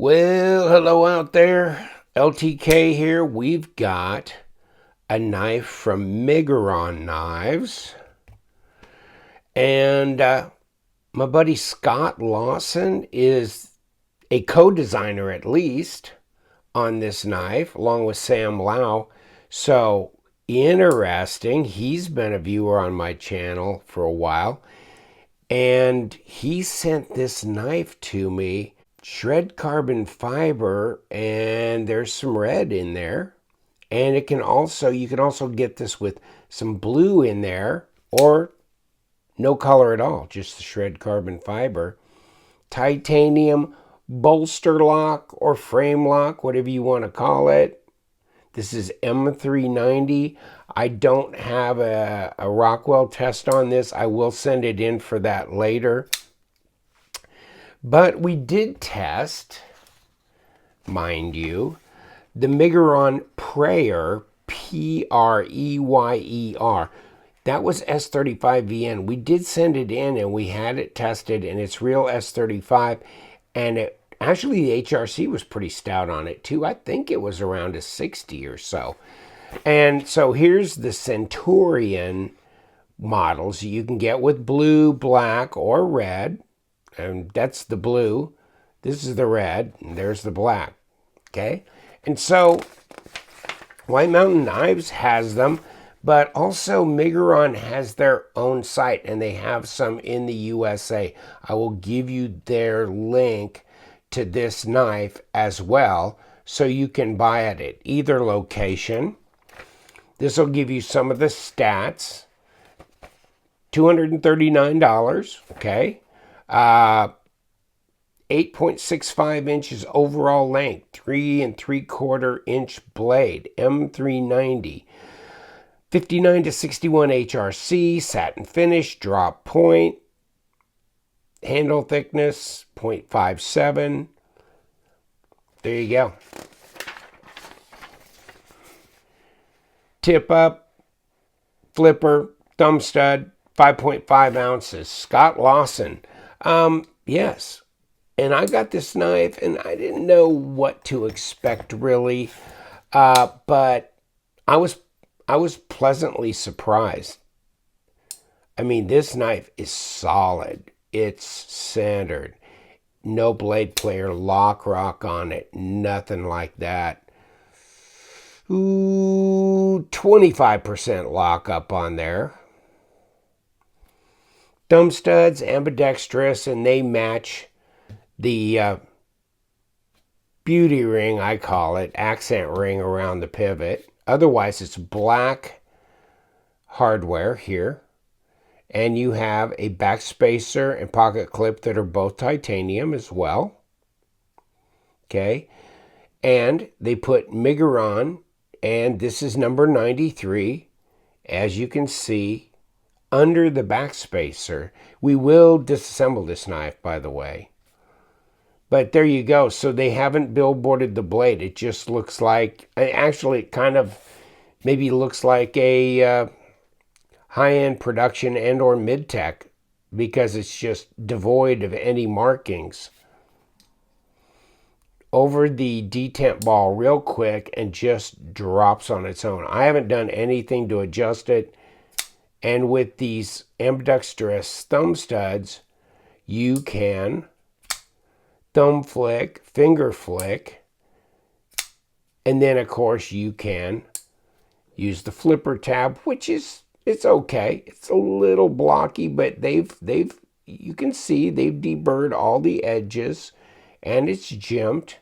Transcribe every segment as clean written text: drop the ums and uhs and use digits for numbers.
Well, hello out there. LTK here. We've got a knife from Miguron Knives. And my buddy Scott Lawson is a co-designer, at least, on this knife, along with Sam Lau. So interesting. He's been a viewer on my channel for a while. And he sent this knife to me. Shred carbon fiber, and there's some red in there, and you can also get this with some blue in there, or no color at all, just the shred carbon fiber. Titanium bolster lock or frame lock, whatever you want to call it. This is M390. I don't have a Rockwell test on this. I will send it in for that later. But we did test, mind you, the Miguron Prayer, Preyer. That was S35VN. We did send it in and we had it tested, and it's real S35. And actually the HRC was pretty stout on it too. I think it was around a 60 or so. And so here's the Centurion models you can get with blue, black, or red. And that's the blue. This is the red, and there's the black. Okay? And so White Mountain Knives has them, but also Miguron has their own site, and they have some in the USA. I will give you their link to this knife as well, so you can buy it at either location. This will give you some of the stats. $239, okay? 8.65 inches overall length, 3 3/4 inch blade, M390, 59 to 61 HRC, satin finish, drop point, handle thickness, 0.57. There you go. Tip up, flipper, thumb stud, 5.5 ounces. Scott Lawson. Yes. And I got this knife, and I didn't know what to expect, really. But I was pleasantly surprised. I mean, this knife is solid. It's centered. No blade player lock rock on it. Nothing like that. Ooh, 25% lock up on there. Thumb studs, ambidextrous, and they match the beauty ring, I call it, accent ring around the pivot. Otherwise, it's black hardware here. And you have a back spacer and pocket clip that are both titanium as well. Okay. And they put Miguron, and this is number 93, as you can see, under the back spacer. We will disassemble this knife, by the way. But there you go. So they haven't billboarded the blade. It just looks like, actually it kind of maybe looks like a high-end production and or mid-tech, because it's just devoid of any markings. Over the detent ball real quick and just drops on its own. I haven't done anything to adjust it. And with these ambidextrous thumb studs, you can thumb flick, finger flick, and then of course you can use the flipper tab, which is, it's okay. It's a little blocky, but you can see they've deburred all the edges, and it's jimped,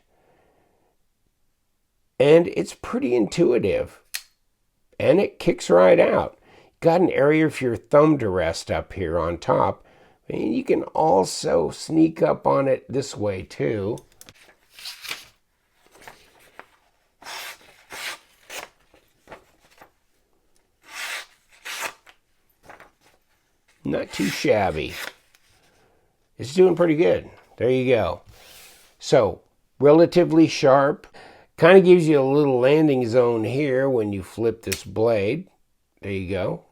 and it's pretty intuitive, and it kicks right out. Got an area for your thumb to rest up here on top. And you can also sneak up on it this way too. Not too shabby. It's doing pretty good. There you go. So, relatively sharp. Kind of gives you a little landing zone here when you flip this blade. There you go.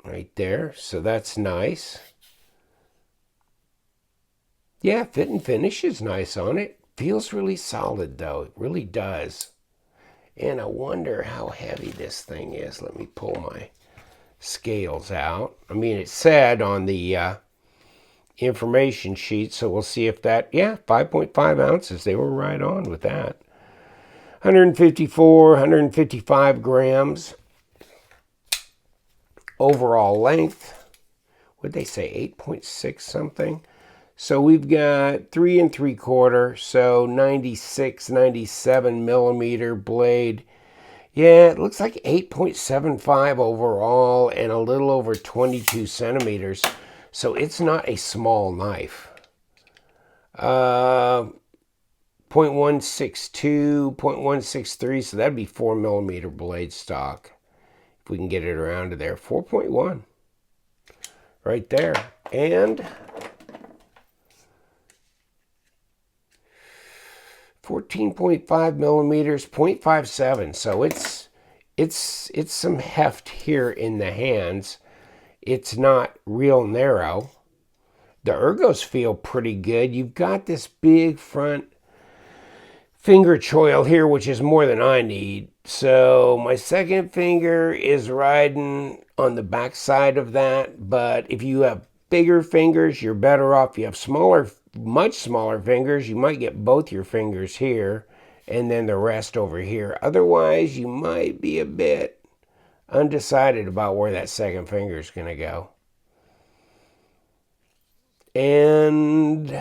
Right there. So that's nice. Yeah, fit and finish is nice on it. Feels really solid though, it really does. And I wonder how heavy this thing is. Let me pull my scales out. I mean, it said on the information sheet, so we'll see if that, yeah, 5.5 ounces. They were right on with that. 154, 155 grams. Overall length, what'd they say, 8.6 something? So we've got 3 3/4, so 96, 97 millimeter blade. Yeah, it looks like 8.75 overall and a little over 22 centimeters. So it's not a small knife. 0.162, 0.163, so that'd be 4 millimeter blade stock. If we can get it around to there. 4.1. Right there. And 14.5 millimeters, 0.57. So it's some heft here in the hands. It's not real narrow. The ergos feel pretty good. You've got this big front finger choil here, which is more than I need. So my second finger is riding on the back side of that. But if you have bigger fingers, you're better off. If you have smaller, much smaller fingers, you might get both your fingers here and then the rest over here. Otherwise, you might be a bit undecided about where that second finger is going to go. And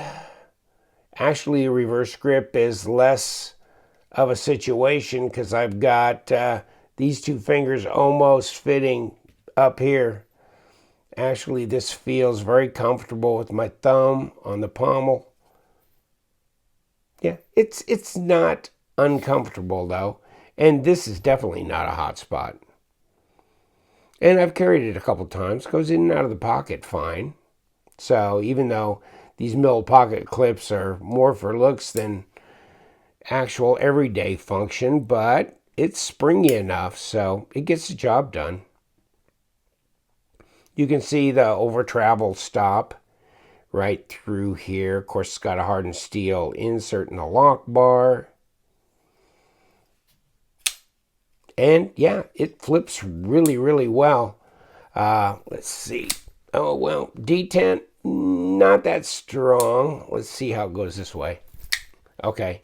actually, a reverse grip is less of a situation because I've got these two fingers almost fitting up here. Actually, this feels very comfortable with my thumb on the pommel. Yeah, it's not uncomfortable though. And this is definitely not a hot spot. And I've carried it a couple times. Goes in and out of the pocket fine. So even though these mill pocket clips are more for looks than actual everyday function, but it's springy enough, so it gets the job done. You can see the over travel stop right through here. Of course, it's got a hardened steel insert in the lock bar. And yeah, it flips really, really well. Let's see. Oh, well, detent, not that strong. Let's see how it goes this way. Okay.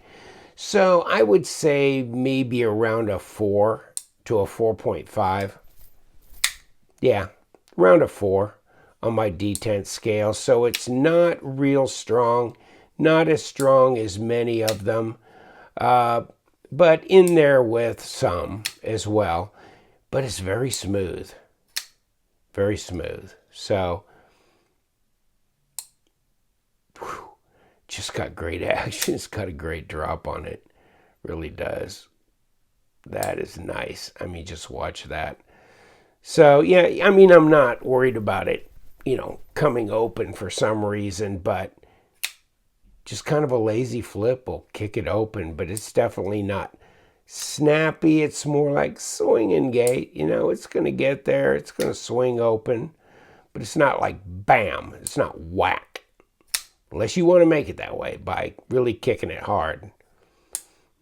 So I would say maybe around a 4 to a 4.5. Yeah, around a 4 on my detent scale. So it's not real strong, not as strong as many of them, but in there with some as well. But it's very smooth, very smooth. So, whew, just got great action. It's got a great drop on it. Really does. That is nice. I mean, just watch that. So, yeah, I mean, I'm not worried about it, coming open for some reason, but just kind of a lazy flip will kick it open, but it's definitely not snappy. It's more like swinging gait. It's going to get there. It's going to swing open, but it's not like bam. It's not whack. Unless you want to make it that way by really kicking it hard.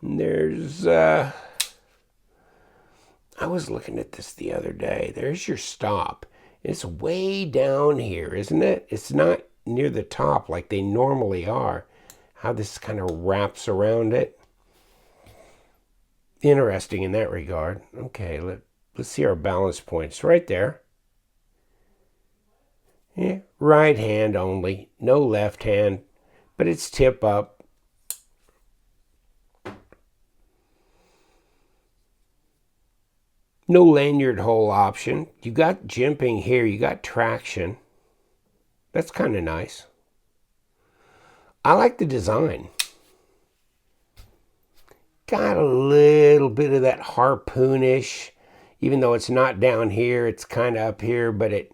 And there's, I was looking at this the other day. There's your stop. It's way down here, isn't it? It's not near the top like they normally are. How this kind of wraps around it. Interesting in that regard. Okay, let's see our balance points right there. Yeah, right hand only, no left hand, but it's tip up. No lanyard hole option. You got jimping here, you got traction. That's kind of nice. I like the design. Got a little bit of that harpoonish, even though it's not down here, it's kind of up here, but it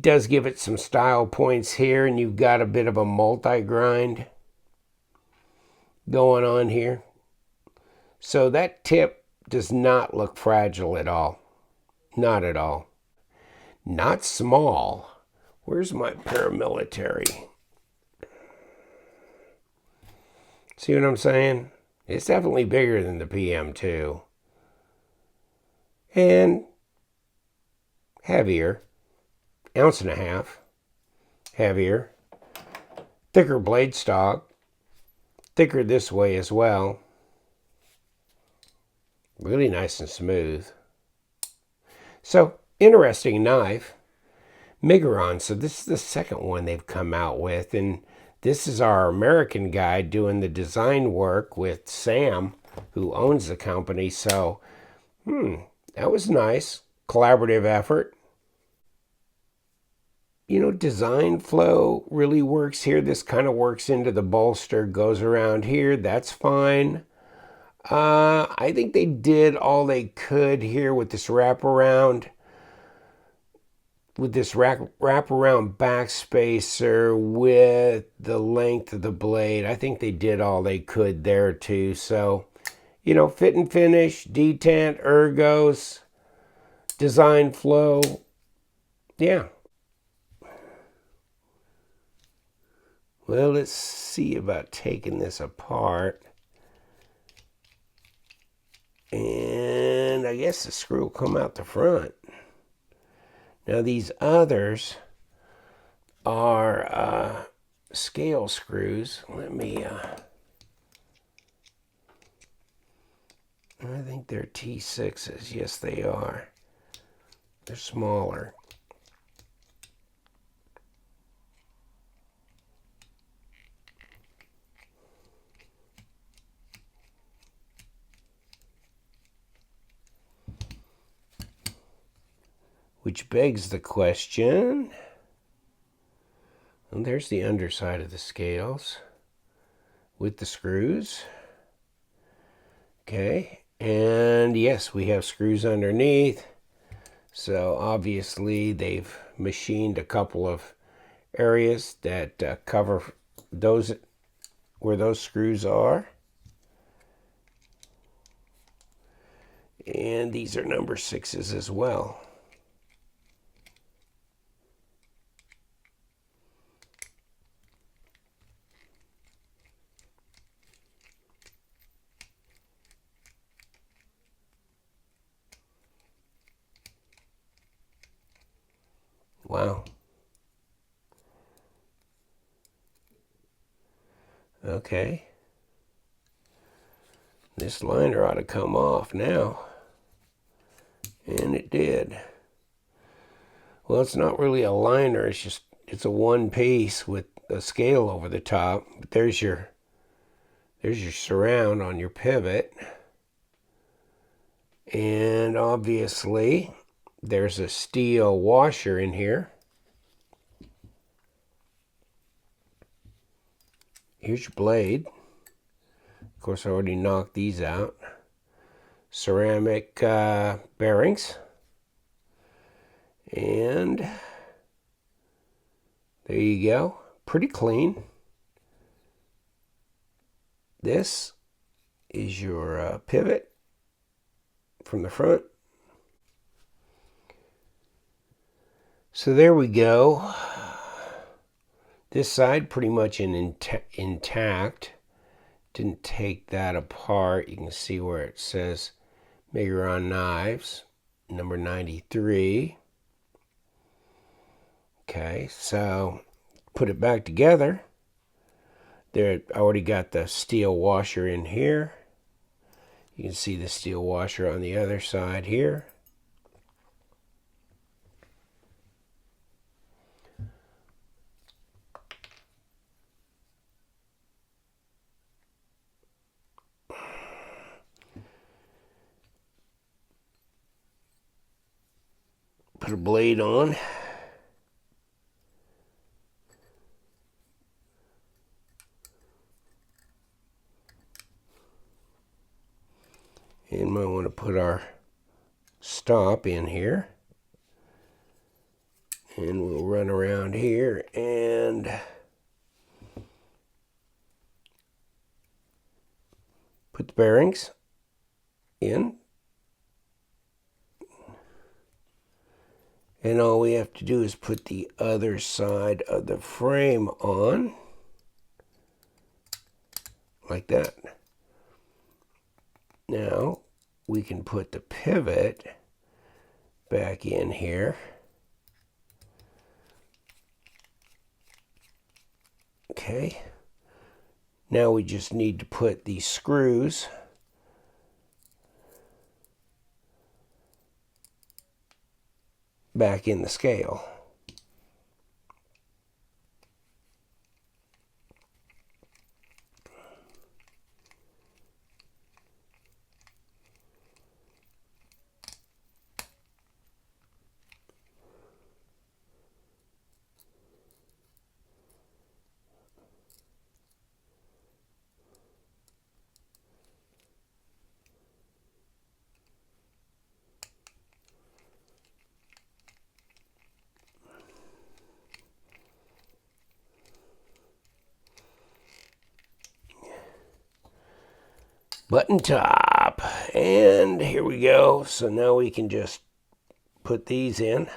does give it some style points here, and you've got a bit of a multi-grind going on here. So that tip does not look fragile at all. Not at all. Not small. Where's my paramilitary? See what I'm saying? It's definitely bigger than the PM2. And heavier. Ounce and a half. Heavier. Thicker blade stock. Thicker this way as well. Really nice and smooth. So, interesting knife. Miguron. So this is the second one they've come out with. And this is our American guy doing the design work with Sam, who owns the company. So, that was nice. Collaborative effort. You know, design flow really works here. This kind of works into the bolster, goes around here. That's fine. I think they did all they could here with this wraparound. With this wraparound backspacer, with the length of the blade. I think they did all they could there too. So, you know, fit and finish, detent, ergos, design flow. Yeah. Well, let's see about taking this apart. And I guess the screw will come out the front. Now these others are scale screws. Let me, I think they're T6s. Yes, they are. They're smaller. Which begs the question, and there's the underside of the scales with the screws. Okay, and yes, we have screws underneath. So obviously they've machined a couple of areas that cover those where those screws are. And these are number 6s as well. Wow. Okay. This liner ought to come off now. And it did. Well, it's not really a liner. It's a one piece with a scale over the top. But there's your surround on your pivot. And obviously, there's a steel washer in here. Here's your blade. Of course, I already knocked these out. Ceramic bearings. And there you go. Pretty clean. This is your pivot from the front. So there we go. This side pretty much intact. Didn't take that apart. You can see where it says Miguron Knives, number 93. Okay, so put it back together. There, I already got the steel washer in here. You can see the steel washer on the other side here. Put a blade on. And might want to put our stop in here. And we'll run around here and put the bearings in. And all we have to do is put the other side of the frame on. like that. Now we can put the pivot back in here. Okay. Now we just need to put these screws back in the scale. Button top, and here we go. So now we can just put these in.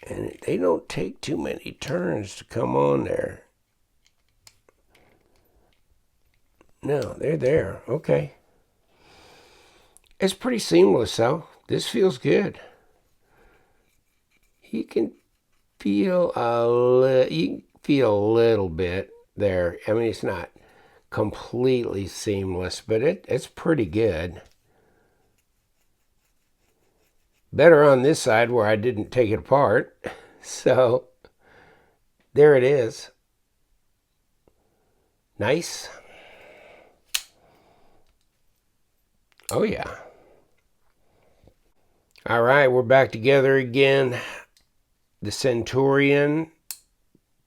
And they don't take too many turns to come on there. No, they're there. Okay. It's pretty seamless though. This feels good. You can feel a little bit there. I mean, it's not completely seamless, but it's pretty good. Better on this side where I didn't take it apart. So there it is. Nice. Oh yeah. All right, we're back together again. The Centurion.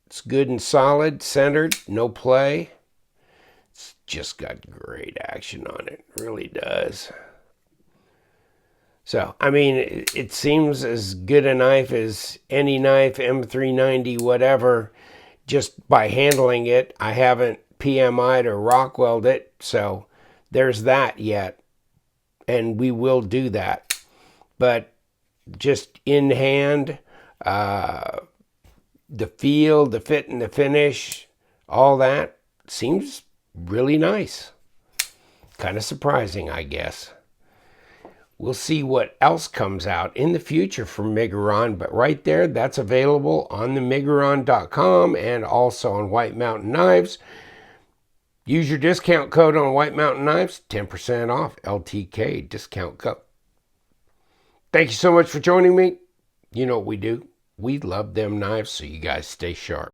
It's good and solid, centered, no play. It's just got great action on it. It really does. So, I mean, it seems as good a knife as any knife, M390, whatever, just by handling it. I haven't PMI'd or Rockwelled it, so there's that yet. And we will do that. But just in hand, the feel, the fit and the finish, all that seems really nice. Kind of surprising, I guess. We'll see what else comes out in the future from Miguron, but right there, that's available on the Miguron.com and also on White Mountain Knives. Use your discount code on White Mountain Knives, 10% off, LTK discount code. Thank you so much for joining me. You know what we do. We love them knives, so you guys stay sharp.